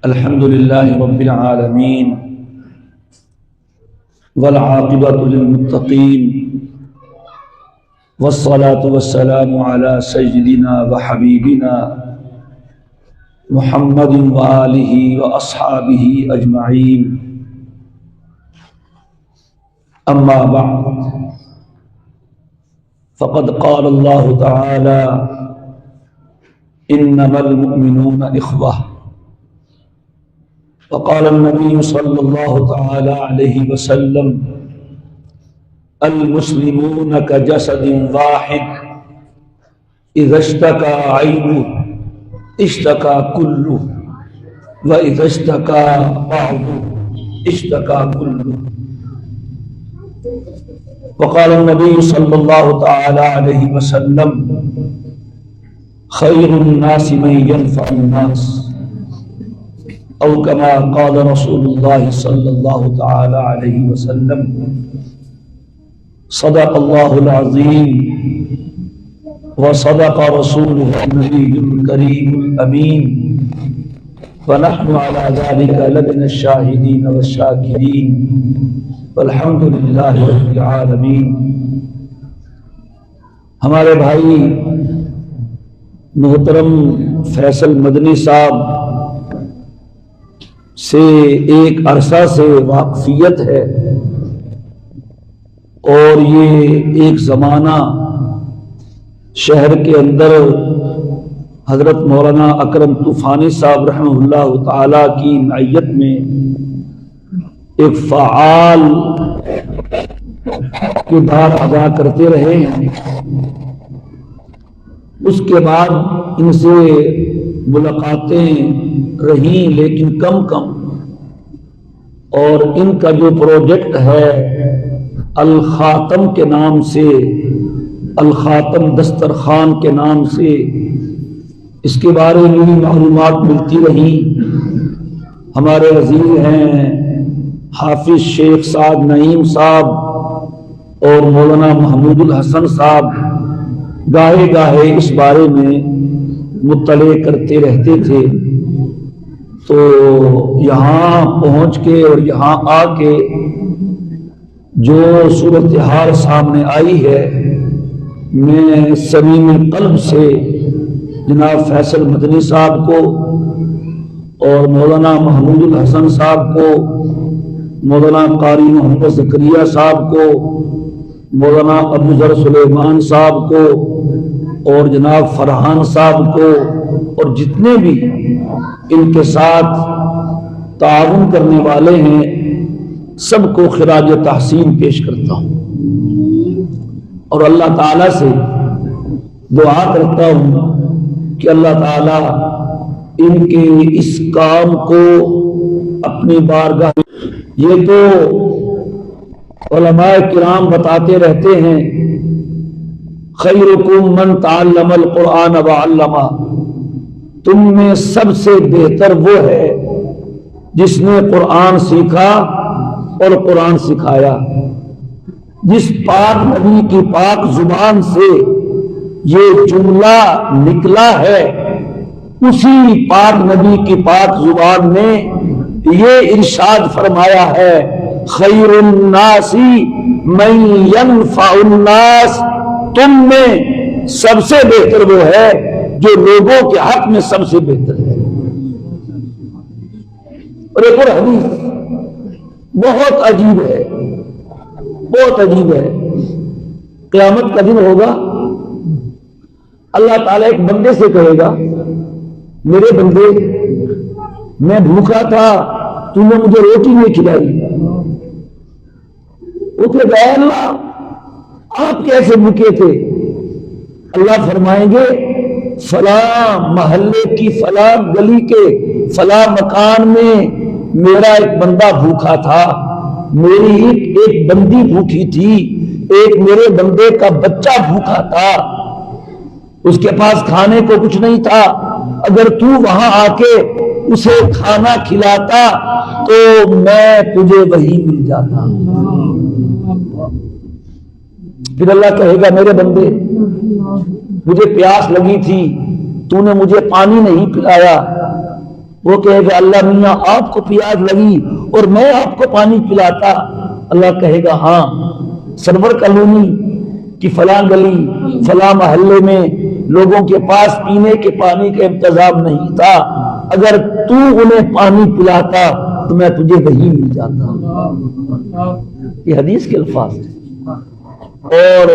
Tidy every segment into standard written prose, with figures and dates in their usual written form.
الحمد لله رب العالمين والعاقبة للمتقين والصلاة والسلام على سيدنا وحبيبنا محمد وآله وأصحابه أجمعين. أما بعد فقد قال الله تعالى: إنما المؤمنون إخوة. وقال النبي صلى الله تعالى عليه وسلم: المسلمون كجسد واحد إذا اشتكى عينه اشتكى كله وإذا اشتكى بعضه اشتكى كله. وقال النبي صلى الله تعالى عليه وسلم: خير الناس من ينفع الناس، أو كما قال رسول الله صلى الله تعالى عليه وسلم. صدق الله العظيم وصدق رسوله النبي الكريم الأمين، ونحن على ذلك لمن الشاهدين والشاكرين، والحمد لله رب العالمين. ہمارے بھائی محترم فیصل مدنی صاحب سے ایک عرصہ سے واقفیت ہے، اور یہ ایک زمانہ شہر کے اندر حضرت مولانا اکرم طوفانی صاحب رحمہ اللہ تعالی کی معیت میں ایک فعال کردار ادا کرتے رہے ہیں. اس کے بعد ان سے ملاقاتیں رہیں، لیکن کم کم، اور ان کا جو پروجیکٹ ہے الخاتم کے نام سے، الخاتم دسترخوان کے نام سے، اس کے بارے میں بھی معلومات ملتی رہی. ہمارے وزیر ہیں حافظ شیخ سعد نعیم صاحب اور مولانا محمود الحسن صاحب گاہے گاہے اس بارے میں مطلع کرتے رہتے تھے. تو یہاں پہنچ کے اور یہاں آ کے جو صورتحال سامنے آئی ہے، میں صمیم القلب سے جناب فیصل مدنی صاحب کو اور مولانا محمود الحسن صاحب کو، مولانا قاری محمد زکریا صاحب کو، مولانا ابو ذر سلیمان صاحب کو اور جناب فرحان صاحب کو، اور جتنے بھی ان کے ساتھ تعاون کرنے والے ہیں، سب کو خراج تحسین پیش کرتا ہوں، اور اللہ تعالیٰ سے دعا کرتا ہوں کہ اللہ تعالیٰ ان کے اس کام کو اپنی بارگاہ. یہ تو علماء کرام بتاتے رہتے ہیں: خیرکم من تعلم القرآن وعلمہ. تم میں سب سے بہتر وہ ہے جس نے قرآن سیکھا اور قرآن سکھایا. جس پاک نبی کی پاک زبان سے یہ جملہ نکلا ہے، اسی پاک نبی کی پاک زبان نے یہ ارشاد فرمایا ہے: خیر الناس من ينفع الناس. تم میں سب سے بہتر وہ ہے جو لوگوں کے حق میں سب سے بہتر ہے. اور ایک اور حدیث بہت عجیب ہے، بہت عجیب ہے. قیامت کا دن ہوگا، اللہ تعالیٰ ایک بندے سے کہے گا: میرے بندے، میں بھوکا تھا، تو نے مجھے روٹی نہیں کھلائی. وہ کہے گا: اے اللہ، آپ کیسے بھوکے تھے؟ اللہ فرمائیں گے: فلاں محلے کی فلاں گلی کے فلاں مکان میں میرا ایک بندہ بھوکا تھا، میری ایک بندی بھوکی تھی، ایک میرے بندے کا بچہ بھوکا تھا، اس کے پاس کھانے کو کچھ نہیں تھا. اگر تو وہاں آ کے اسے کھانا کھلاتا تو میں تجھے وہی مل جاتا. پھر اللہ کہے گا: میرے بندے، مجھے پیاس لگی تھی، تو نے مجھے پانی نہیں پلایا، وہ کہے گا اللہ میاں آپ کو پیاس لگی اور میں آپ کو پانی پلاتا. اللہ کہے گا ہاں سرور کالونی کی فلاں گلی فلاں محلے میں لوگوں کے پاس پینے کے پانی کا انتظام نہیں تھا، اگر تو انہیں پانی پلاتا تو میں تجھے وہی مل جاتا. یہ حدیث کے الفاظ ہیں. اور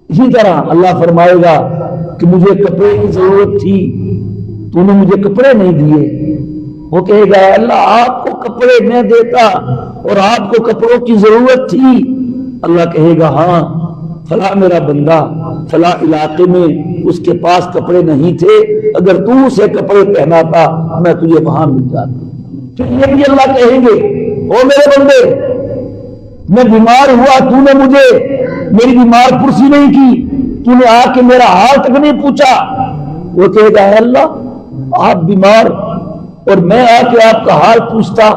اسی طرح اللہ فرمائے گا کہ مجھے کپڑے کی ضرورت تھی تو نے مجھے کپڑے نہیں دیے. وہ کہے گا اللہ آپ کو کپڑے نہ دیتا اور آپ کو کپڑوں کی ضرورت تھی. اللہ کہے گا ہاں فلاں میرا بندہ فلاں علاقے میں اس کے پاس کپڑے نہیں تھے، اگر تو اسے کپڑے پہناتا میں تجھے وہاں مل جاتا. پھر یہ بھی اللہ کہیں گے او میرے بندے میں بیمار ہوا تو نے مجھے میری بیمار پرسی نہیں کی، تو نے آ کے میرا حال تک نہیں پوچھا. وہ کہے گا اے اللہ آپ بیمار اور میں آ کے آپ کا حال پوچھتا.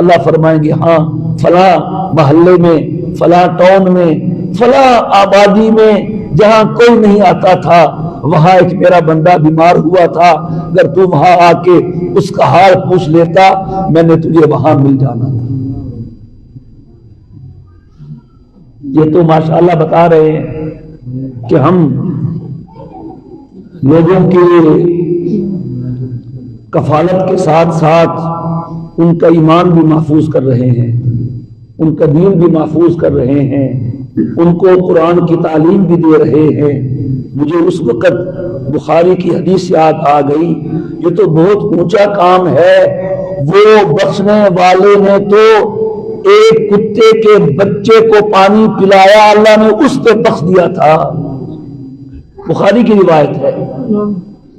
اللہ فرمائیں گے ہاں فلاں محلے میں فلاں ٹاؤن میں فلاں آبادی میں جہاں کوئی نہیں آتا تھا وہاں ایک میرا بندہ بیمار ہوا تھا، اگر تو وہاں آ کے اس کا حال پوچھ لیتا میں نے تجھے وہاں مل جانا تھا. یہ تو ماشاءاللہ بتا رہے ہیں کہ ہم لوگوں کی کفالت کے ساتھ ساتھ ان کا ایمان بھی محفوظ کر رہے ہیں، ان کا دین بھی محفوظ کر رہے ہیں، ان کو قرآن کی تعلیم بھی دے رہے ہیں. مجھے اس وقت بخاری کی حدیث یاد آ گئی، یہ تو بہت اونچا کام ہے. وہ بخشنے والے نے تو ایک کتے کے بچے کو پانی پلایا، اللہ نے اس پہ بخش دیا تھا. بخاری کی روایت ہے.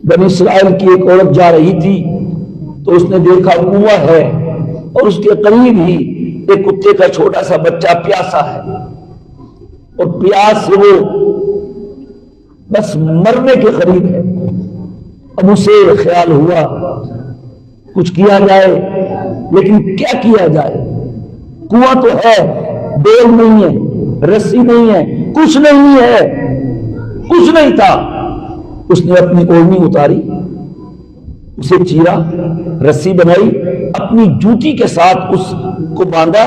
بنی اسرائیل کی ایک عورت جا رہی تھی تو اس نے دیکھا کنواں ہے اور اس کے قریب ہی ایک کتے کا چھوٹا سا بچہ پیاسا ہے اور پیاس سے وہ بس مرنے کے قریب ہے. اب اسے خیال ہوا کچھ کیا جائے، لیکن کیا کیا جائے؟ کنواں تو ہے، بیل نہیں ہے، رسی نہیں ہے، کچھ نہیں ہے، کچھ نہیں تھا. اس نے اپنی اوڑھنی اتاری، اسے چیرا، رسی بنائی، اپنی جوتی کے ساتھ اس کو باندھا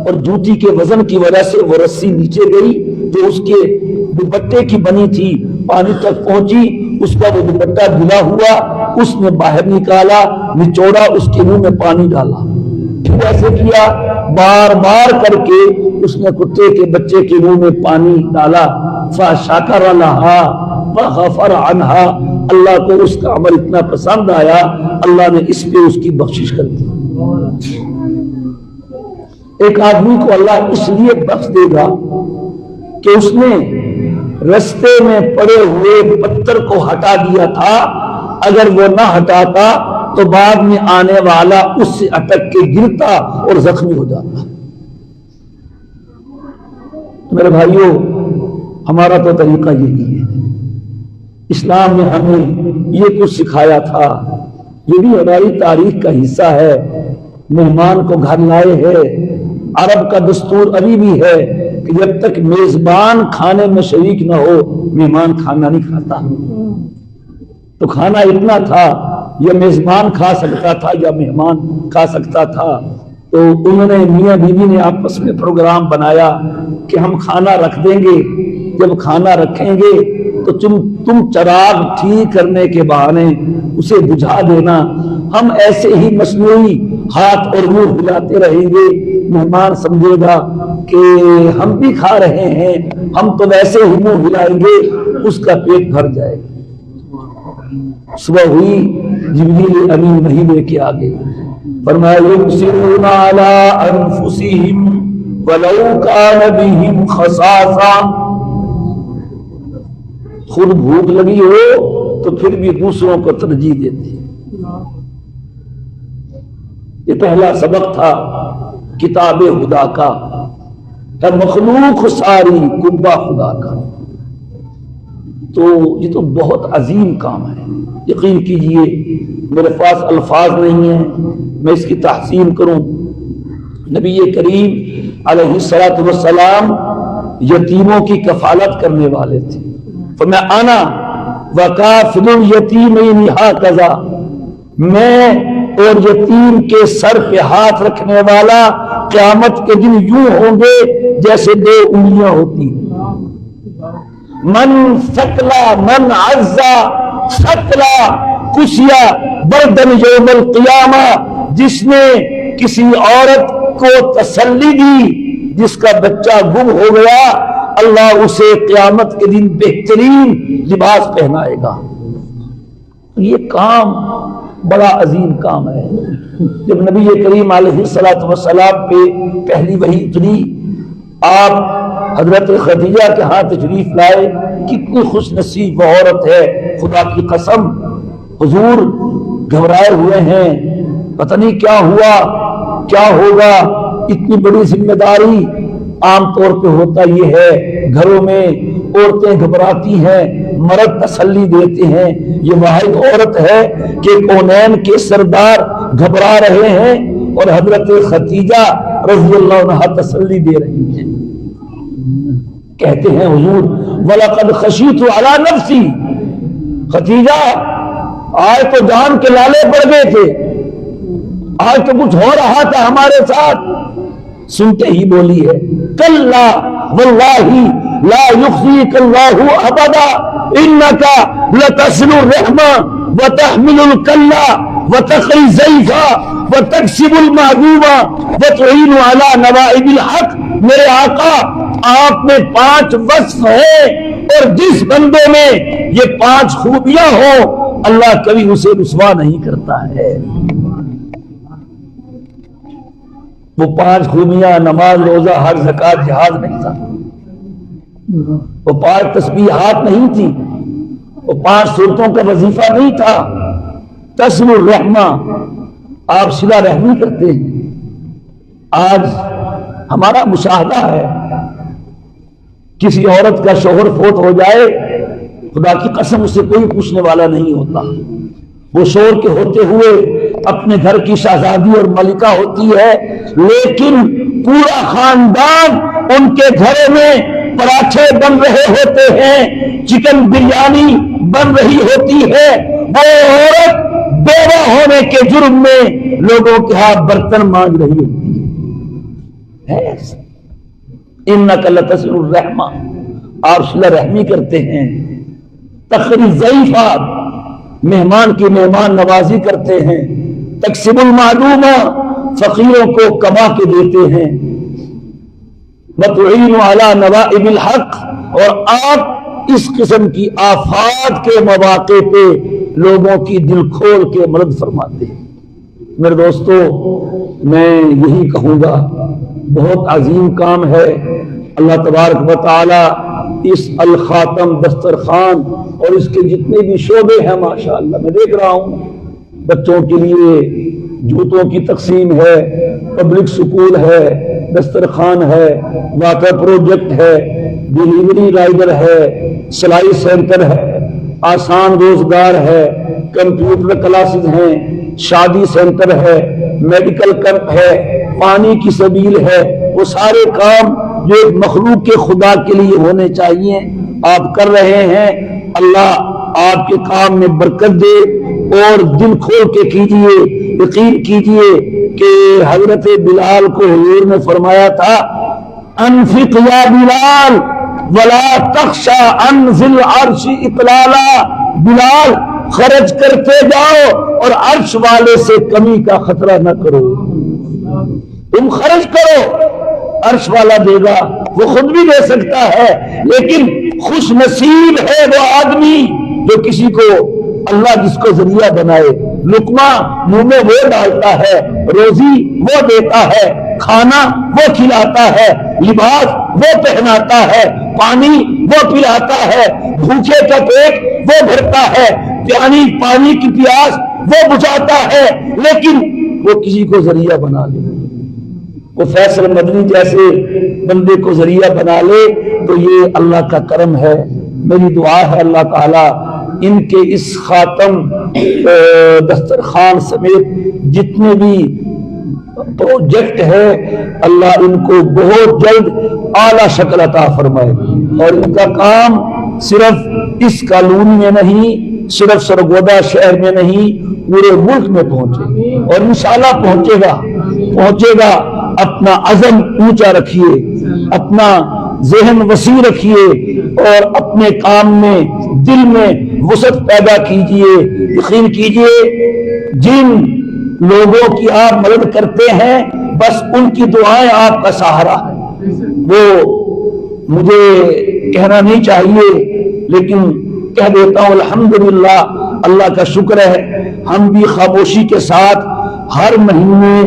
اور جوتی کے وزن کی وجہ سے وہ رسی نیچے گئی تو اس کے دوپٹے کی بنی تھی پانی تک پہنچی. اس کا وہ دوپٹہ گلا ہوا، اس نے باہر نکالا، نچوڑا، اس کے منہ میں پانی ڈالا. پھر ایسے کیا بار بار کر کے اس نے کتے کے بچے کے منہ میں پانی ڈالا. فشکر لہا وغفر عنہا، اللہ کو اس کا عمل اتنا پسند آیا اللہ نے اس پہ اس کی بخشش کر دی. ایک آدمی کو اللہ اس لیے بخش دے گا کہ اس نے رستے میں پڑے ہوئے پتھر کو ہٹا دیا تھا، اگر وہ نہ ہٹاتا تو بعد میں آنے والا اس سے اٹک کے گرتا اور زخمی ہو جاتا. میرے بھائیوں ہمارا تو طریقہ یہی ہے. اسلام نے ہمیں یہ کچھ سکھایا تھا، یہ بھی ہماری تاریخ کا حصہ ہے. مہمان کو گھر لائے ہے. عرب کا دستور ابھی بھی ہے کہ جب تک میزبان کھانے میں شریک نہ ہو مہمان کھانا نہیں کھاتا. تو کھانا اتنا تھا، یا میزبان کھا سکتا تھا یا مہمان کھا سکتا تھا. تو انہوں نے میاں بیوی نے آپس میں پروگرام بنایا کہ ہم کھانا رکھ دیں گے، جب کھانا رکھیں گے تو تم چراغ ٹھیک کرنے کے بہانے اسے بجھا دینا، ہم ایسے ہی مصنوعی ہاتھ اور منہ ہلاتے رہیں گے. مہمان سمجھے گا کہ ہم بھی کھا رہے ہیں، ہم تو ویسے ہی منہ ہلائیں گے، اس کا پیٹ بھر جائے گا. صبح ہوئی، جبریل امین نہیں لے کے آگے فرمایا یبصرون علی انفسہم ولو کان بہم خصاصہ، خود بھوک لگی ہو تو پھر بھی دوسروں کو ترجیح دیتے. یہ پہلا سبق تھا کتاب خدا کا، ہے مخلوق ساری قربہ خدا کا. تو یہ تو بہت عظیم کام ہے. یقین کیجئے میرے پاس الفاظ نہیں ہیں میں اس کی تحسین کروں. نبی کریم علیہ الصلوۃ والسلام یتیموں کی کفالت کرنے والے تھے. فرمایا انا وکافل الیتیمین ھکذا، میں اور یتیم کے سر پہ ہاتھ رکھنے والا قیامت کے دن یوں ہوں گے جیسے 2 انگلیاں ہوتی ہیں۔ من ثقلا من عزا ثقلا کسیا بردن یوم القیامہ، جس نے کسی عورت کو تسلی دی جس کا بچہ گم ہو گیا، اللہ اسے قیامت کے دن بہترین لباس پہنائے گا۔ یہ کام بڑا عظیم کام ہے۔ جب نبی کریم علیہ السلام پہ پہلی وحی اتری، آپ حضرت خدیجہ کے ہاں تشریف لائے، کتنی خوش نصیب وہ عورت ہے، خدا کی قسم حضور گھبرائے ہوئے ہیں، پتہ نہیں کیا ہوا کیا ہوگا، اتنی بڑی ذمہ داری۔ عام طور پہ ہوتا یہ ہے، گھروں میں عورتیں گھبراتی ہیں، مرد تسلی دیتے ہیں، یہ واحد عورت ہے کہ کونین کے سردار گھبرا رہے ہیں اور حضرت خدیجہ رضی اللہ عنہا تسلی دے رہی ہیں۔ کہتے ہیں حضور وَلَقَدْ خَشِيتُ عَلَى نَفْسِي، خدیجہ آج تو جان کے لالے پڑ گئے تھے، آج تو کچھ ہو رہا تھا ہمارے ساتھ۔ سنتے ہی بولی ہے کلا واللہ لا یخزیک اللہ ابدا انک لتصل الرحمہ وتحمل الکلا وتقری الضیفہ وتکسب المعدومہ وتعین علی نوائب الحق۔ میرے آقا آپ میں 5 وصف ہیں، اور جس بندے میں یہ 5 خوبیاں ہوں اللہ کبھی اسے رسوا نہیں کرتا ہے۔ وہ 5 خوبیاں نماز روزہ حج زکوٰۃ جہاد نہیں تھا، وہ 5 تسبیحات نہیں تھی، وہ 5 سورتوں کا وظیفہ نہیں تھا۔ تصل الرحمہ، آپ صلہ رحمی کرتے ہیں۔ آج ہمارا مشاہدہ ہے، کسی عورت کا شوہر فوت ہو جائے، خدا کی قسم اسے کوئی پوچھنے والا نہیں ہوتا، وہ شوہر کے ہوتے ہوئے اپنے گھر کی شہزادی اور ملکہ ہوتی ہے، لیکن پورا خاندان ان کے گھر میں پراٹھے بن رہے ہوتے ہیں، چکن بریانی بن رہی ہوتی ہے، وہ عورت بیوہ ہونے کے جرم میں لوگوں کے ہاں برتن مانگ رہی ہوتی ہے۔ انک لتصل الرحمہ، آپ صلہ رحمی کرتے ہیں۔ تقری الضیفہ، مہمان کی مہمان نوازی کرتے ہیں۔ تکسب المعدومہ، فقیروں کو کما کے دیتے ہیں۔ وتعین علی نوائب الحق، اور آپ اس قسم کی آفات کے مواقع پہ لوگوں کی دل کھول کے مدد فرماتے ہیں۔ میرے دوستو، میں یہی کہوں گا، بہت عظیم کام ہے۔ اللہ تبارک و تعالی اس الخاتم دسترخوان اور اس کے جتنے بھی شعبے ہیں، ماشاءاللہ میں دیکھ رہا ہوں، بچوں کے لیے جوتوں کی تقسیم ہے، پبلک سکول ہے، دسترخوان ہے، واٹر پروجیکٹ ہے، ڈیلیوری رائڈر ہے، سلائی سینٹر ہے، آسان روزگار ہے، کمپیوٹر کلاسز ہیں، شادی سینٹر ہے، میڈیکل کیمپ ہے، پانی کی سبیل ہے، وہ سارے کام جو ایک مخلوق کے خدا کے لیے ہونے چاہیے آپ کر رہے ہیں۔ اللہ آپ کے کام میں برکت دے، اور دل کھول کے کیجئے، یقین کیجئے کہ حضرت بلال کو حضور نے فرمایا تھا انفق یا بلال ولا تخشى عن ذی العرش اقلالا، بلال خرچ کرتے جاؤ اور عرش والے سے کمی کا خطرہ نہ کرو۔ تم خرچ کرو، عرش والا دے گا، وہ خود بھی دے سکتا ہے، لیکن خوش نصیب ہے وہ آدمی جو کسی کو اللہ جس کو ذریعہ بنائے۔ لقمہ منہ میں وہ ڈالتا ہے، روزی وہ دیتا ہے، کھانا وہ کھلاتا ہے، لباس وہ پہناتا ہے، پانی وہ پلاتا ہے، بھوکے کا پیٹ وہ بھرتا ہے، پانی کی پیاس وہ بجھاتا ہے، لیکن وہ کسی کو ذریعہ بنا لے، وہ فیصل مدنی جیسے بندے کو ذریعہ بنا لے تو یہ اللہ کا کرم ہے۔ میری دعا ہے اللہ تعالی ان کے اس خاتم دسترخوان سمیت جتنے بھی پروجیکٹ ہے، اللہ ان کو بہت جلد اعلیٰ شکل عطا فرمائے، اور ان کا کام صرف اس کالونی میں نہیں، صرف سرگودا شہر میں نہیں، پورے ملک میں پہنچے اور انشاءاللہ پہنچے گا۔ اپنا عزم اونچا رکھیے، اپنا ذہن وسیع رکھیے اور اپنے کام میں دل میں وسعت پیدا کیجئے۔ یقین کیجئے جن لوگوں کی آپ مدد کرتے ہیں بس ان کی دعائیں آپ کا سہارا ہے۔ وہ مجھے کہنا نہیں چاہیے لیکن کہہ دیتا ہوں الحمدللہ، اللہ کا شکر ہے ہم بھی خاموشی کے ساتھ ہر مہینے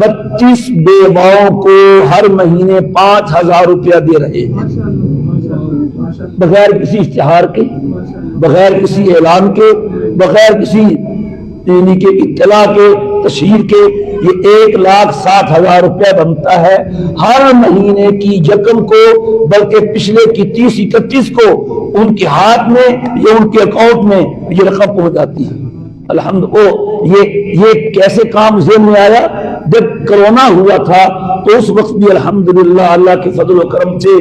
32 بیواؤں کو ہر مہینے 5000 روپیہ دے رہے ہیں، بغیر کسی اشتہار کے، بغیر کسی اعلان کے، بغیر کسی یعنی کہ اطلاع کے، تشہیر کے۔ یہ 1,60,000 روپیہ بنتا ہے ہر مہینے کی یکم کو، بلکہ پچھلے کی 30-31 کو ان کے ہاتھ میں یا ان کے اکاؤنٹ میں یہ رقم پہنچ جاتی ہے۔ الحمدللہ یہ کیسے کام ذہن میں آیا؟ جب کرونا ہوا تھا تو اس وقت بھی الحمدللہ اللہ کے فضل و کرم سے،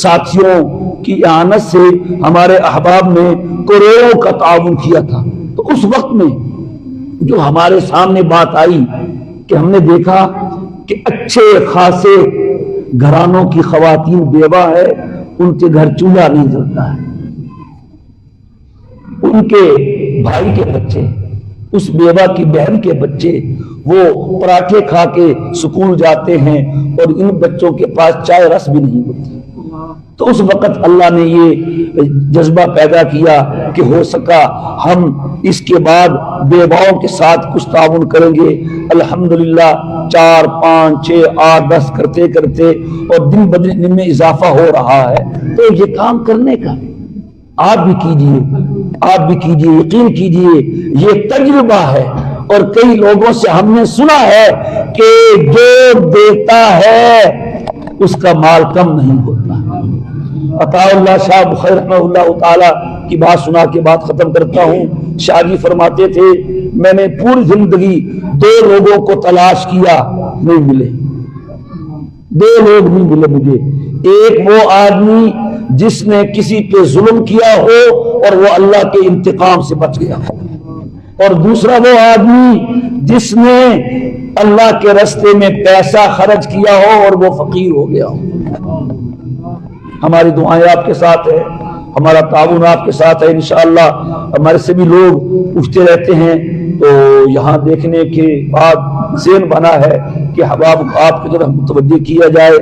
ساتھیوں کی اعانت سے ہمارے احباب نے کروڑوں کا تعاون کیا تھا۔ تو اس وقت میں جو ہمارے سامنے بات آئی کہ ہم نے دیکھا کہ اچھے خاصے گھرانوں کی خواتین بیوہ ہے، ان کے گھر چولہا نہیں جلتا ہے، ان کے بھائی کے بچے، اس بیوہ کی بہن کے بچے وہ پراٹھے کھا کے سکول جاتے ہیں اور ان بچوں کے پاس چائے رس بھی نہیں ہوتی۔ تو اس وقت اللہ نے یہ جذبہ پیدا کیا کہ ہو سکا ہم اس کے بعد بیواؤں کے ساتھ کچھ تعاون کریں گے۔ الحمدللہ 4 5 6 8 10 کرتے کرتے اور دن بدن میں اضافہ ہو رہا ہے۔ تو یہ کام کرنے کا آپ بھی کیجئے، آپ بھی کیجئے، یقین کیجئے یہ تجربہ ہے۔ اور کئی لوگوں سے ہم نے سنا ہے کہ جو دیتا ہے اس کا مال کم نہیں ہوتا۔ عطا اللہ شاہ بخاری رحمہ اللہ تعالی کی بات سنا کے بات ختم کرتا ہوں۔ شاہ جی فرماتے تھے میں نے پوری زندگی 2 لوگوں کو تلاش کیا، نہیں ملے، 2 لوگ نہیں ملے مجھے۔ ایک وہ آدمی جس نے کسی پہ ظلم کیا ہو اور وہ اللہ کے انتقام سے بچ گیا ہو، اور دوسرا وہ آدمی جس نے اللہ کے راستے میں پیسہ خرچ کیا ہو اور وہ فقیر ہو گیا ہو۔ ہماری دعائیں آپ کے ساتھ ہے، ہمارا تعاون آپ کے ساتھ ہے انشاءاللہ۔ ہمارے سے بھی لوگ پوچھتے رہتے ہیں تو یہاں دیکھنے کے بعد ذہن بنا ہے کہ احباب آپ کی طرف متوجہ کیا جائے،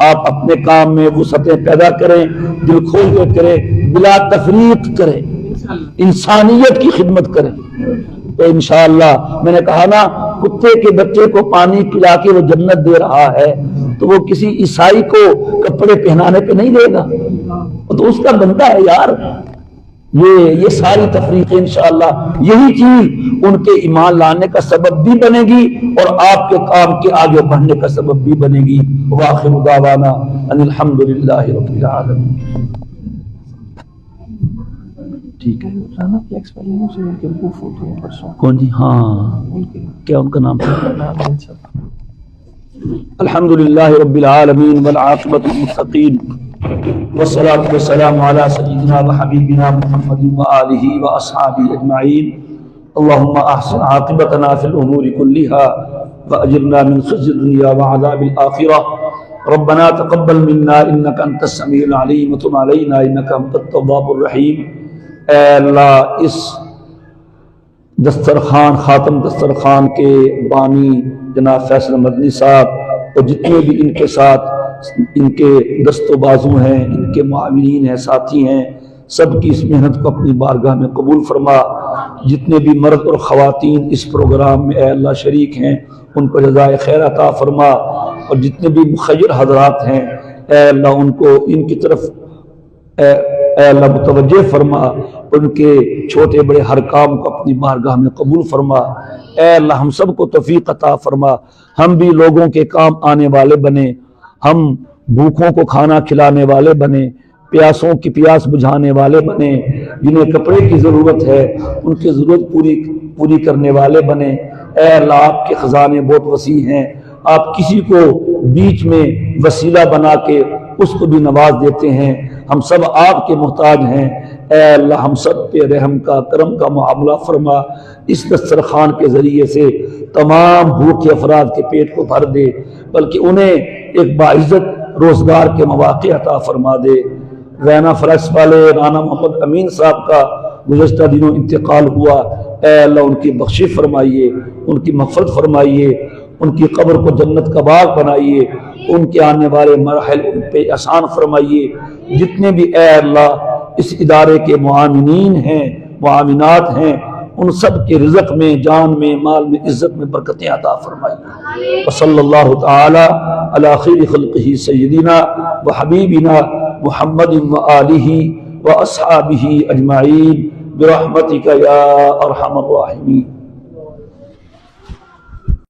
آپ اپنے کام میں وسعتیں پیدا کریں، دل کھول کے کریں، بلا تفریق کریں، انسانیت کی خدمت کریں۔ تو انشاءاللہ میں نے کہا نا کتے کے بچے کو پانی پلا کے وہ جنت دے رہا ہے تو وہ کسی عیسائی کو کپڑے پہنانے پہ نہیں دے گا، تو اس کا بندہ ہے یار۔ یہ ساری تفریقیں انشاءاللہ یہی چیز ان کے ایمان لانے کا سبب بھی بنے گی اور آپ کے کام کے آگے بڑھنے کا سبب بھی بنے گی۔ وآخر دعوانا ان الحمدللہ رب العالمین۔ ٹھیک ہے کون جی؟ ہاں کیا ان کا نام ہے؟ الحمدللہ رب العالمین والعاقبۃ للمتقین والصلاة والسلام علی سیدنا وحبیبنا محمد وآلہ واصحابہ اجمعین۔ اللہم احسن عاقبتنا فی الامور کلها واجرنا من خزي الدنیا وعذاب الآخرہ۔ ربنا تقبل منا انک انت السمیع العلیم وتب علینا انک انت التواب الرحیم۔ اے اللہ اس دسترخوان خاتم دسترخوان کے بانی جناب فیصل مدنی صاحب اور جتنے بھی ان کے ساتھ ان کے دست و بازو ہیں، ان کے معاونین ہیں، ساتھی ہیں، سب کی اس محنت کو اپنی بارگاہ میں قبول فرما۔ جتنے بھی مرد اور خواتین اس پروگرام میں اے اللہ شریک ہیں ان کو جزائے خیر عطا فرما، اور جتنے بھی مخیر حضرات ہیں اے اللہ ان کو ان کی طرف اے اللہ متوجہ فرما، ان کے چھوٹے بڑے ہر کام کو اپنی بارگاہ میں قبول فرما۔ اے اللہ ہم سب کو توفیق عطا فرما، ہم بھی لوگوں کے کام آنے والے بنے، ہم بھوکوں کو کھانا کھلانے والے بنے، پیاسوں کی پیاس بجھانے والے بنے، جنہیں کپڑے کی ضرورت ہے ان کی ضرورت پوری کرنے والے بنے۔ اے اللہ آپ کے خزانے بہت وسیع ہیں، آپ کسی کو بیچ میں وسیلہ بنا کے اس کو بھی نواز دیتے ہیں، ہم سب آپ کے محتاج ہیں۔ اے اللہ ہم سب پہ رحم کا کرم کا معاملہ فرما، اس دسترخوان کے ذریعے سے تمام بھوکے افراد کے پیٹ کو بھر دے، بلکہ انہیں ایک باعزت روزگار کے مواقع عطا فرما دے۔ رینا فلیکس والے رانا محمد امین صاحب کا گزشتہ دنوں انتقال ہوا، اے اللہ ان کی بخشش فرمائیے، ان کی مغفرت فرمائیے، ان کی قبر کو جنت کا باغ بنائیے، ان کے آنے والے مراحل ان پہ آسان فرمائیے۔ جتنے بھی اے اللہ اس ادارے کے معاونین ہیں، معاونات ہیں، ان سب کے رزق میں، جان میں، مال میں، عزت میں برکتیں عطا فرمائیے۔ وصلی اللہ تعالی علی خیر خلقہ سیدنا و حبیبنا محمد و آلہ و اصحابہ اجمعین برحمتک یا ارحم الراحمین۔